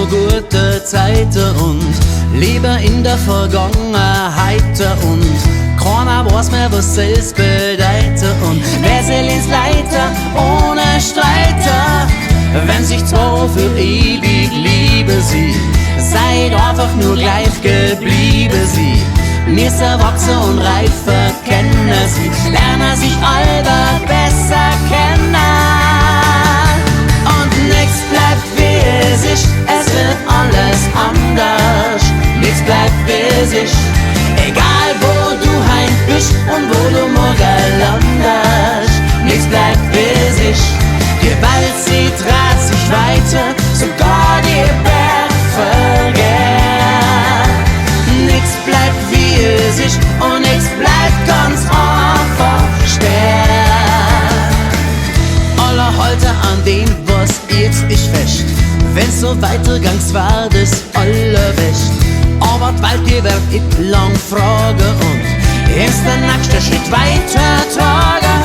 gute Zeiten und lieber in der Vergangenheit und keiner weiß mehr, was selbst bedeutet und wer soll ins Leiter ohne Streiter, wenn sich zwei für ewig lieben sie, seid einfach nur gleich geblieben sie. Müssen wachsen und reifer kennen sie, lernen sich alle besser kennen. Und nix bleibt wie es ist, es wird alles anders. Nix bleibt wie es ist, egal wo du heim bist und wo du morgen landest. Nix bleibt wie es ist, die Welt sie dreht sich weiter, sogar die Berge vergeht. Nix bleibt wie es ist und nix bleibt ganz einfach stehen. Alle halten an dem, was jetzt ist fest. Wenn's so weitergangs war, das allerbest. Aber die Welt, die wird nicht lang fragen und ist der nächste Schritt weiter tragen.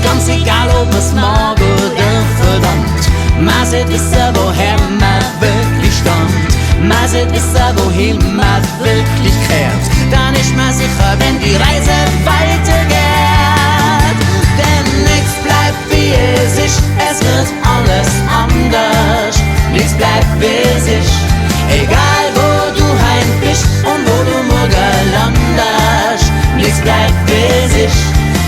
Ganz egal, ob man's mag oder verdammt, man sollte wissen, woher man wirklich stammt. Man sollte wissen, wohin man wirklich kehrt. Dann ist man sicher, wenn die Reise weitergeht. Denn nichts bleibt wie es ist, es wird alles anders. Nichts bleibt wie es ist, egal wo du heim bist und wo du morgen landest. Nichts bleibt wie es ist,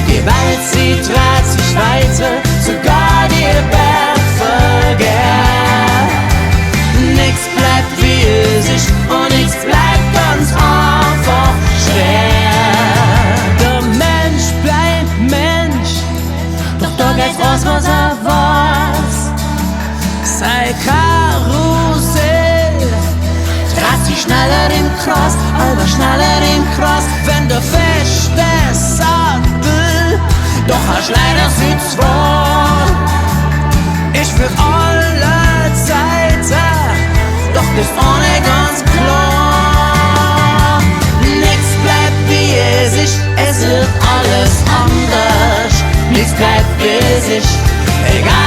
die Welt sie dreht sich weiter, sogar die Berge vergeht. Nichts bleibt wie es ist und nichts bleibt ganz einfach schwer. Der Mensch bleibt Mensch, doch da geht's raus, was weiß. Sei Karussell dreht sich schneller im Kreis, aber schneller im Kreis, wenn der feste Sattel doch hast leider sie zwar. Ich für alle Zeiten, doch das ohne ganz klar. Nichts bleibt wie es ist, es wird alles anders. Nichts bleibt wie es ist, egal